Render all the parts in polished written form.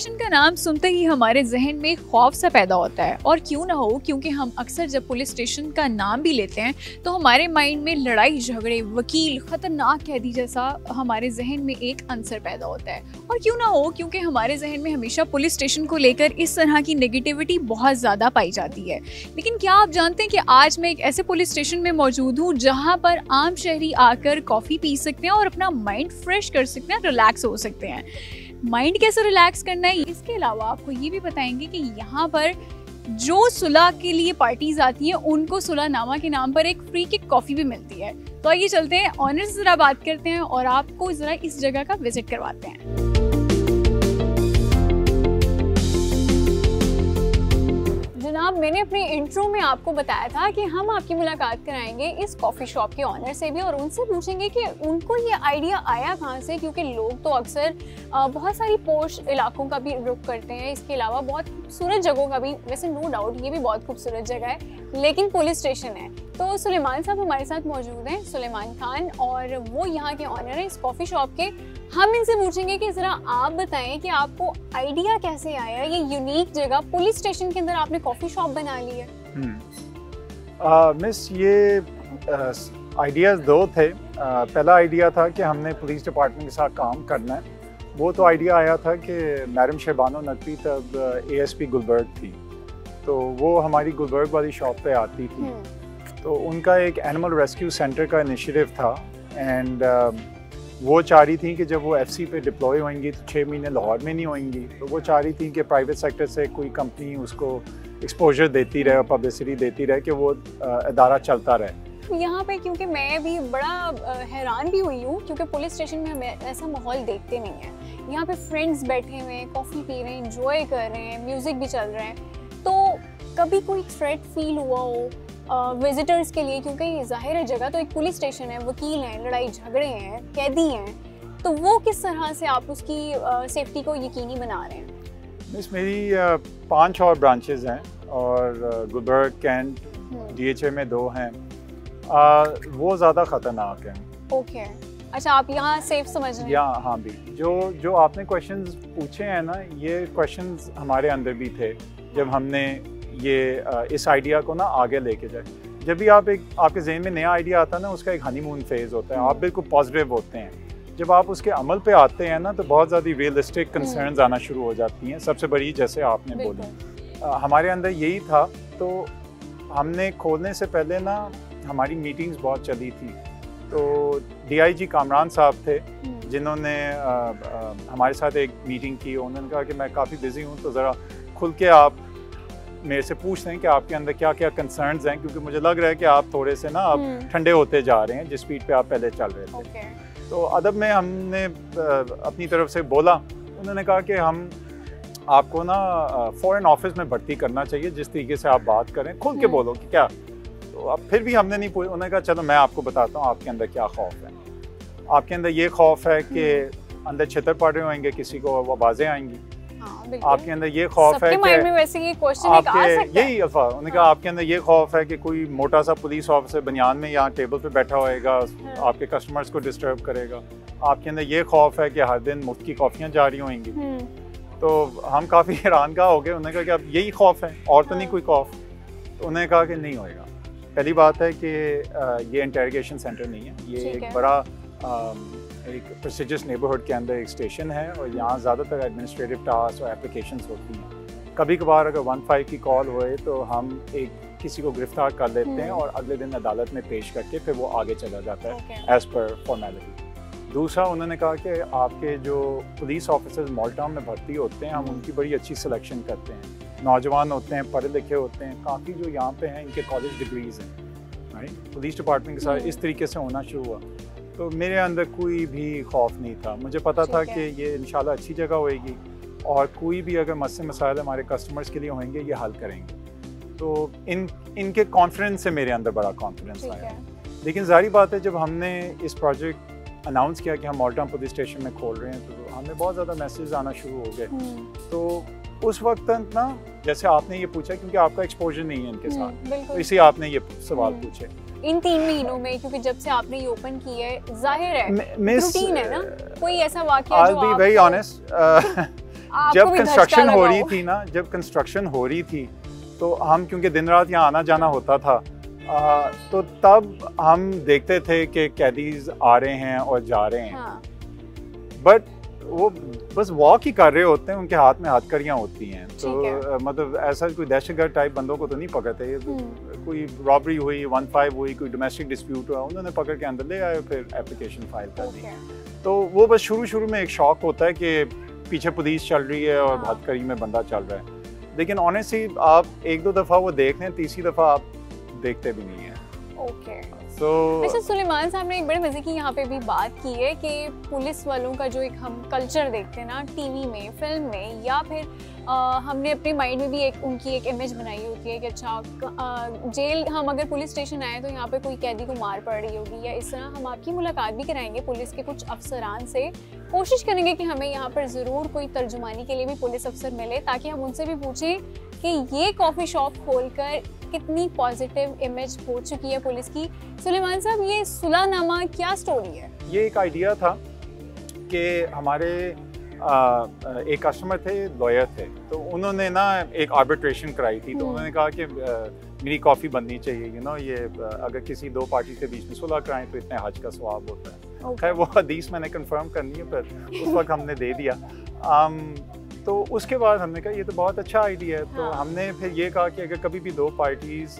Station का नाम सुनते ही हमारे जहन में खौफ सा पैदा होता है, और क्यों ना हो, क्योंकि हम अक्सर जब पुलिस स्टेशन का नाम भी लेते हैं तो हमारे माइंड में लड़ाई झगड़े, वकील, खतरनाक कैदी जैसा हमारे जहन में एक आंसर पैदा होता है। और क्यों ना हो, क्योंकि हमारे जहन में हमेशा पुलिस स्टेशन को लेकर इस तरह की नेगेटिविटी बहुत ज़्यादा पाई जाती है। लेकिन क्या आप जानते हैं कि आज मैं एक ऐसे पुलिस स्टेशन में मौजूद हूँ जहाँ पर आम शहरी आकर कॉफ़ी पी सकते हैं और अपना माइंड फ्रेश कर सकते हैं, रिलैक्स हो सकते हैं। माइंड कैसे रिलैक्स करना है, इसके अलावा आपको ये भी बताएंगे कि यहाँ पर जो सुलह के लिए पार्टीज आती हैं उनको सुलहनामा के नाम पर एक फ्री किक कॉफ़ी भी मिलती है। तो आइए चलते हैं, ऑनर से ज़रा बात करते हैं और आपको ज़रा इस जगह का विजिट करवाते हैं। जनाब, मैंने अपने इंट्रो में आपको बताया था कि हम आपकी मुलाकात कराएंगे इस कॉफ़ी शॉप के ऑनर से भी और उनसे पूछेंगे कि उनको ये आइडिया आया कहाँ से, क्योंकि लोग तो अक्सर बहुत सारी पोश इलाकों का भी रुख करते हैं, इसके अलावा बहुत खूबसूरत जगहों का भी। वैसे नो डाउट ये भी बहुत खूबसूरत जगह है, लेकिन पुलिस स्टेशन है। तो सुलेमान साहब हमारे साथ मौजूद हैं, सुलेमान खान, और वो यहाँ के ऑनर हैं इस कॉफ़ी शॉप के। हम इनसे पूछेंगे कि ज़रा आप बताएं कि आपको आइडिया कैसे आया, ये यूनिक जगह पुलिस स्टेशन के अंदर आपने कॉफ़ी शॉप बना ली है। मिस, ये आइडियाज़ दो थे। पहला आइडिया था कि हमने पुलिस डिपार्टमेंट के साथ काम करना है। वो तो आइडिया आया था कि मैडम शहबानो नकवी तब ASP गुलबर्ग थी, तो वो हमारी गुलबर्ग वाली शॉप पे आती थी। तो उनका एक एनिमल रेस्क्यू सेंटर का इनिशिएटिव था, एंड वो चाह रही थी कि जब वो FC पे डिप्लॉय होंगी तो 6 महीने लाहौर में नहीं होंगी, तो वो चाह रही थी कि प्राइवेट सेक्टर से कोई कंपनी उसको एक्सपोजर देती रहे, पब्लिसिटी देती रहे, कि वो अदारा चलता रहे। यहाँ पे क्योंकि मैं भी बड़ा हैरान भी हुई हूँ, क्योंकि पुलिस स्टेशन में हम ऐसा माहौल देखते नहीं है। यहाँ पे फ्रेंड्स बैठे हुए हैं, कॉफ़ी पी रहे हैं, इंजॉय कर रहे हैं, म्यूज़िक भी चल रहा है। तो कभी कोई थ्रेट फील हुआ हो विजिटर्स के लिए, क्योंकि जाहिर है जगह तो एक पुलिस स्टेशन है, वकील हैं, लड़ाई झगड़े हैं, कैदी हैं, तो वो किस तरह से आप उसकी सेफ्टी को यकीनी बना रहे हैं? मिस, मेरी 5 और ब्रांचेस हैं, और गुलबर्ग, कैंट, DHA में 2 हैं। वो ज़्यादा ख़तरनाक हैं। ओके, अच्छा, आप यहाँ सेफ समझ रहे हैं? हाँ भी, जो आपने क्वेश्चंस पूछे हैं ना, ये क्वेश्चंस हमारे अंदर भी थे जब हमने ये इस आइडिया को ना आगे लेके जाए। जब भी आपके जहन में नया आइडिया आता है ना, उसका एक हनीमून फेज़ होता है, आप बिल्कुल पॉजिटिव होते हैं। जब आप उसके अमल पे आते हैं ना, तो बहुत ज़्यादा रियलिस्टिक कंसर्न्स आना शुरू हो जाती हैं। सबसे बड़ी, जैसे आपने बोली, हमारे अंदर यही था। तो हमने खोलने से पहले ना हमारी मीटिंग्स बहुत चली थी। तो DIG कामरान साहब थे जिन्होंने हमारे साथ एक मीटिंग की। उन्होंने कहा कि मैं काफ़ी बिज़ी हूँ, तो ज़रा खुल के आप मेरे से पूछ लें कि आपके अंदर क्या क्या कंसर्न्स हैं, क्योंकि मुझे लग रहा है कि आप थोड़े से ना अब ठंडे होते जा रहे हैं जिस स्पीड पे आप पहले चल रहे थे। तो अदब में हमने अपनी तरफ से बोला। उन्होंने कहा कि हम आपको ना फॉरेन ऑफिस में भर्ती करना चाहिए, जिस तरीके से आप बात करें, खुल के बोलो कि क्या। तो अब फिर भी हमने नहीं पूछा। उन्होंने कहा चलो मैं आपको बताता हूँ आपके अंदर क्या खौफ है। आपके अंदर ये खौफ है कि अंदर छितर पड़ रहे होंगे, किसी को आवाज़ें आएंगी। आपके अंदर ये खौफ है कि वैसे ये क्वेश्चन आ सकता है। यही अल्फा, उन्होंने कहा आपके अंदर ये खौफ है कि कोई मोटा सा पुलिस ऑफिसर बनियान में यहाँ टेबल पे बैठा होएगा, आपके कस्टमर्स को डिस्टर्ब करेगा। आपके अंदर ये खौफ है कि हर दिन मुफ्त की कॉफ़ियाँ जारी होंगी। तो हम काफ़ी हैरान का हो गए। उन्होंने कहा कि अब यही खौफ है और तो नहीं कोई खौफ। तो उन्होंने कहा कि नहीं होएगा। पहली बात है कि ये इंटरोगेशन सेंटर नहीं है, ये एक बड़ा एक प्रेस्टिजियस नेबरहुड के अंदर एक स्टेशन है, और यहाँ ज़्यादातर एडमिनिस्ट्रेटिव टास्क और एप्लीकेशंस होती हैं। कभी कभार अगर 15 की कॉल होए तो हम किसी को गिरफ्तार कर लेते हैं और अगले दिन अदालत में पेश करके फिर वो आगे चला जाता है एज़ पर फॉर्मेलिटी। दूसरा, उन्होंने कहा कि आपके जो पुलिस ऑफिसर्स मॉल्टा में भर्ती होते हैं, हम उनकी बड़ी अच्छी सिलेक्शन करते हैं। नौजवान होते हैं, पढ़े लिखे होते हैं, काफ़ी जो यहाँ पे हैं इनके कॉलेज डिग्रीज़ हैं। राइट, पुलिस डिपार्टमेंट के साथ इस तरीके से होना शुरू हुआ। तो मेरे अंदर कोई भी खौफ नहीं था। मुझे पता था कि ये इंशाल्लाह अच्छी जगह होएगी, और कोई भी अगर मसले मसाइल हमारे कस्टमर्स के लिए होंगे, ये हल करेंगे। तो इनके कॉन्फिडेंस से मेरे अंदर बड़ा कॉन्फिडेंस आया। लेकिन जाहिर बात है, जब हमने इस प्रोजेक्ट अनाउंस किया कि हम मॉल्टा पुलिस स्टेशन में खोल रहे हैं, तो हमें बहुत ज़्यादा मैसेज आना शुरू हो गए। तो उस वक्त ना, जैसे आपने ये पूछा, क्योंकि आपका एक्सपोजर नहीं है इनके साथ, तो इसी आपने ये सवाल पूछे। इन 3 महीनों में, क्योंकि जब से आपने ये ओपन की है, जाहिर है रूटीन है ना, कोई ऐसा वाकया जो I'll be very honest, जब कंस्ट्रक्शन हो रही थी ना, जब कंस्ट्रक्शन हो रही थी तो हम क्योंकि दिन रात यहाँ आना जाना होता था, तो तब हम देखते थे कि कैदीज आ रहे हैं और जा रहे हैं, बट वो बस वॉक ही कर रहे होते हैं, उनके हाथ में हथकड़ियाँ होती हैं, तो मतलब ऐसा कोई दहशतगर्द टाइप बंदों को तो नहीं पकड़ते। कोई रॉबरी हुई, 1-5 हुई, कोई डोमेस्टिक डिस्प्यूट हुआ, उन्होंने पकड़ के अंदर ले आए, फिर एप्लीकेशन फाइल कर दी। तो वो बस शुरू में एक शौक होता है कि पीछे पुलिस चल रही है और हथकड़ी में बंदा चल रहा है, लेकिन ऑनेस्टली आप 1-2 दफ़ा वो देख लें, तीसरी दफ़ा आप देखते भी नहीं है। अच्छा सुलेमान साहब ने एक बड़े मजे की यहाँ पे भी बात की है कि पुलिस वालों का जो एक हम कल्चर देखते हैं ना टीवी में, फिल्म में, या फिर हमने अपने माइंड में भी एक उनकी एक इमेज बनाई होती है कि अच्छा जेल, हम अगर पुलिस स्टेशन आए तो यहाँ पे कोई कैदी को मार पड़ रही होगी, या इस तरह हम आपकी मुलाकात भी कराएंगे पुलिस के कुछ अफसरान से। कोशिश करेंगे कि हमें यहाँ पर ज़रूर कोई तर्जुमानी के लिए भी पुलिस अफसर मिले, ताकि हम उनसे भी पूछें कि ये कॉफ़ी शॉप खोलकर कितनी पॉजिटिव इमेज हो चुकी है पुलिस की। सुलेमान साहब, ये सुलहनामा क्या स्टोरी है? ये एक आइडिया था कि हमारे एक कस्टमर थे, लॉयर थे, तो उन्होंने ना एक आर्बिट्रेशन कराई थी, तो उन्होंने कहा कि मेरी कॉफ़ी बननी चाहिए, ये अगर किसी 2 पार्टी के बीच में सुलह कराएं तो इतने हज का सवाब होता है। खैर वो हदीस मैंने कंफर्म करनी है, पर उस वक्त हमने दे दिया। तो उसके बाद हमने कहा ये तो बहुत अच्छा आइडिया है। तो हमने फिर ये कहा कि अगर कभी भी 2 पार्टीज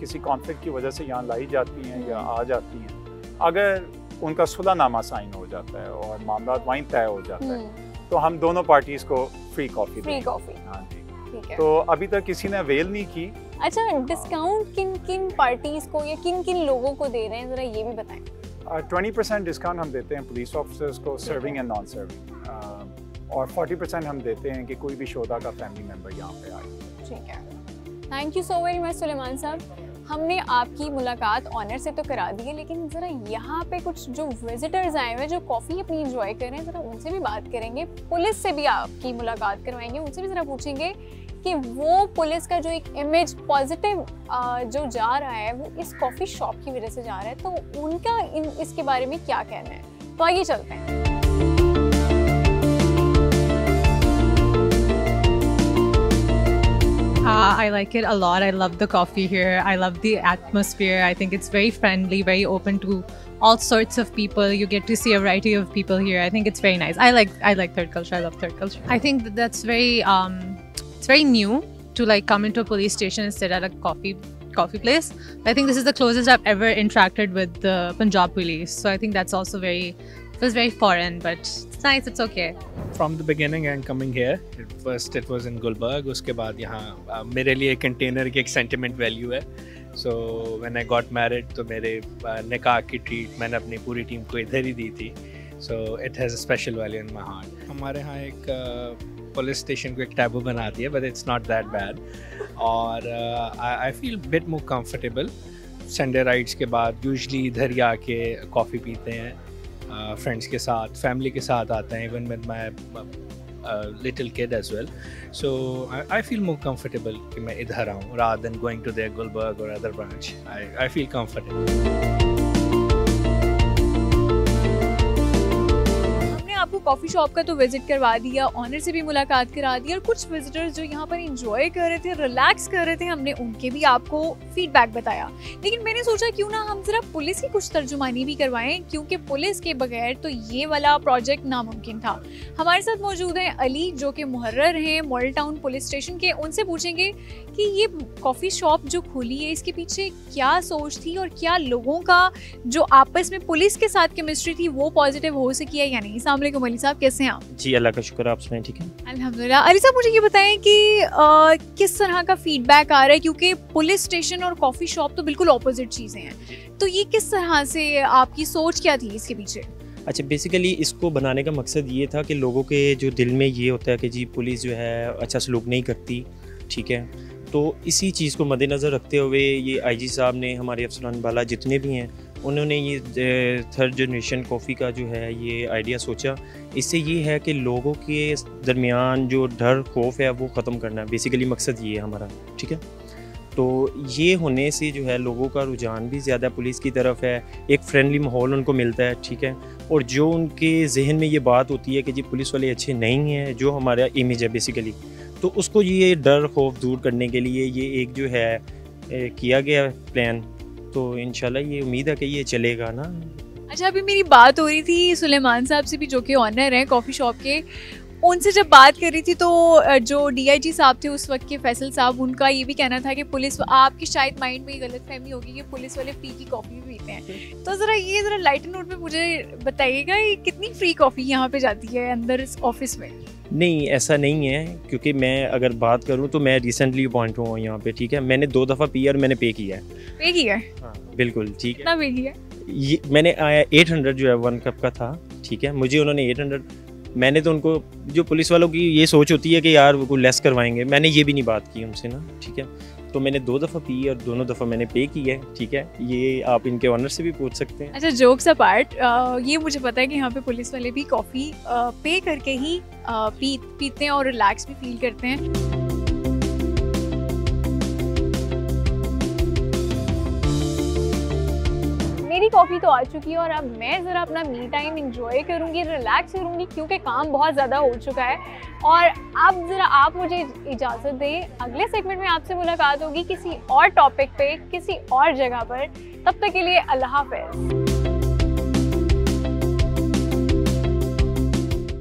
किसी कॉन्फ्लिक्ट की वजह से यहाँ लाई जाती हैं या आ जाती हैं, अगर उनका सुलहनामा साइन हो जाता है और मामला वहीं तय हो जाता है, तो हम दोनों पार्टीज को फ्री कॉफी हाँ जी। तो अभी तक किसी ने अवेल नहीं की। अच्छा, डिस्काउंट किन पार्टीज को या किन लोगों को दे रहे हैं, जरा ये भी बताएं। 20% डिस्काउंट हम देते हैं पुलिस ऑफिसर्स को, सर्विंग एंड नॉन सर्विंग, और 40% हम देते हैं कि कोई भी शोधा का फैमिली मेंबर यहाँ पे आए। ठीक है, thank you so very much Suleman साहब। हमने आपकी मुलाकात ऑनर से तो करा दी है, लेकिन ज़रा यहाँ पे कुछ जो विजिटर्स आए हुए हैं जो कॉफ़ी अपनी इंजॉय कर रहे हैं, ज़रा उनसे भी बात करेंगे। पुलिस से भी आपकी मुलाकात करवाएंगे, उनसे भी ज़रा पूछेंगे कि वो पुलिस का जो एक इमेज पॉजिटिव जो जा रहा है वो इस कॉफ़ी शॉप की वजह से जा रहा है, तो उनका इसके बारे में क्या कहना है। तो आइए चलते हैं। I like it a lot. I love the coffee here. I love the atmosphere. I think it's very friendly, very open to all sorts of people. You get to see a variety of people here. I think it's very nice. I like third culture. I love third culture. I think that's very it's very new to like come into a police station and sit at a coffee place. I think this is the closest I've ever interacted with the Punjab police. So I think that's also it was very foreign, but it's nice, it's okay. From the beginning and coming here, first it was in Gulbarg, उसके बाद यहाँ मेरे लिए container की एक sentiment value है। So when I got married, तो मेरे निकाह की ट्रीट मैंने अपनी पूरी टीम को इधर ही दी थी। So it has a special value in my heart. हमारे यहाँ एक पुलिस स्टेशन को एक टैबू बना दिया, but it's not that bad. और I feel bit more comfortable. Sunday rides के बाद यूजली इधर ही आके कॉफ़ी पीते हैं, फ्रेंड्स के साथ, फैमिली के साथ आते हैं, even with my little kid as well. So I feel more comfortable कि मैं इधर आऊँ rather than going to there Gulberg और other branch. I feel comfortable. आपको कॉफ़ी शॉप का तो विजिट करवा दिया, ऑनर से भी मुलाकात करा दी, और कुछ विजिटर्स जो यहाँ पर एंजॉय कर रहे थे, रिलैक्स कर रहे थे, हमने उनके भी आपको फीडबैक बताया। लेकिन मैंने सोचा क्यों ना हम जरा पुलिस की कुछ तर्जुमानी भी करवाएं, क्योंकि पुलिस के बगैर तो ये वाला प्रोजेक्ट नामुमकिन था। हमारे साथ मौजूद हैं अली, जो कि मुहर्रर हैं मॉडल टाउन पुलिस स्टेशन के। उनसे पूछेंगे कि ये कॉफ़ी शॉप जो खुली है इसके पीछे क्या सोच थी, और क्या लोगों का जो आपस में पुलिस के साथ केमिस्ट्री थी वो पॉजिटिव हो सकी है या नहीं। अस्सलाम वालेकुम अली साहब, कैसे हैं आप? जी अल्लाह का शुक्र, आप सुनाएं? ठीक है अल्हम्दुलिल्लाह। अली साहब, मुझे ये बताएं कि किस तरह का फीडबैक आ रहा है, क्योंकि पुलिस स्टेशन और कॉफ़ी शॉप तो बिल्कुल ऑपोजिट चीज़ें हैं, तो ये किस तरह से आपकी सोच क्या थी इसके पीछे? अच्छा, बेसिकली इसको बनाने का मकसद ये था कि लोगों के जो दिल में ये होता है कि जी पुलिस जो है अच्छा सलूक नहीं करती, ठीक है, तो इसी चीज़ को मद्देनज़र रखते हुए ये आईजी साहब ने, हमारे अफसरान बाला जितने भी हैं, उन्होंने ये थर्ड जनरेशन कॉफ़ी का जो है ये आइडिया सोचा। इससे ये है कि लोगों के दरमियान जो डर खौफ है वो ख़त्म करना है, बेसिकली मकसद ये है हमारा, ठीक है। तो ये होने से जो है लोगों का रुझान भी ज़्यादा पुलिस की तरफ है, एक फ्रेंडली माहौल उनको मिलता है, ठीक है। और जो उनके जहन में ये बात होती है कि जी पुलिस वाले अच्छे नहीं हैं, जो हमारा इमेज है बेसिकली, तो उसको ये डर खौफ दूर करने के लिए ये एक जो है किया गया प्लान। तो इंशाल्लाह ये उम्मीद है कि ये चलेगा ना। अच्छा, अभी मेरी बात हो रही थी सुलेमान साहब से भी, जो कि ऑनर हैं कॉफ़ी शॉप के, उनसे जब बात कर रही थी तो जो DIG साहब थे उस वक्त के, फैसल साहब, उनका ये भी कहना था कि पुलिस, आपकी शायद माइंड में ये गलतफहमी होगी कि पुलिस वाले फ्री की कॉफ़ी भी पीते हैं। तो ज़रा लाइट नोट में मुझे बताइएगा ये कितनी फ्री कॉफ़ी यहाँ पे जाती है अंदर इस ऑफिस में? नहीं, ऐसा नहीं है, क्योंकि मैं अगर बात करूँ तो मैं रिसेंटली अपॉइंट हुआ हूँ यहाँ पे, ठीक है। मैंने 2 दफ़ा पी और मैंने पे किया है। पे किया है? हाँ बिल्कुल, ठीक है। कितना पे किया? ये मैंने 800 जो है 1 कप का था, ठीक है। मुझे उन्होंने 800, मैंने तो उनको, जो पुलिस वालों की ये सोच होती है कि यार वो लेस करवाएंगे, मैंने ये भी नहीं बात की उनसे ना, ठीक है। तो मैंने 2 दफ़ा पी और दोनों दफ़ा मैंने पे की है, ठीक है। ये आप इनके ऑनर से भी पूछ सकते हैं। अच्छा, जोक्स अपार्ट, ये मुझे पता है कि यहाँ पे पुलिस वाले भी कॉफ़ी पे करके ही पीते हैं और रिलैक्स भी फील करते हैं। मेरी कॉफ़ी तो आ चुकी है और अब मैं ज़रा अपना मी टाइम इंजॉय करूँगी, रिलैक्स करूँगी, क्योंकि काम बहुत ज़्यादा हो चुका है। और अब ज़रा आप मुझे इजाज़त दें, अगले सेगमेंट में आपसे मुलाकात होगी किसी और टॉपिक पे, किसी और जगह पर। तब तक के लिए अल्लाह हाफ़िज़।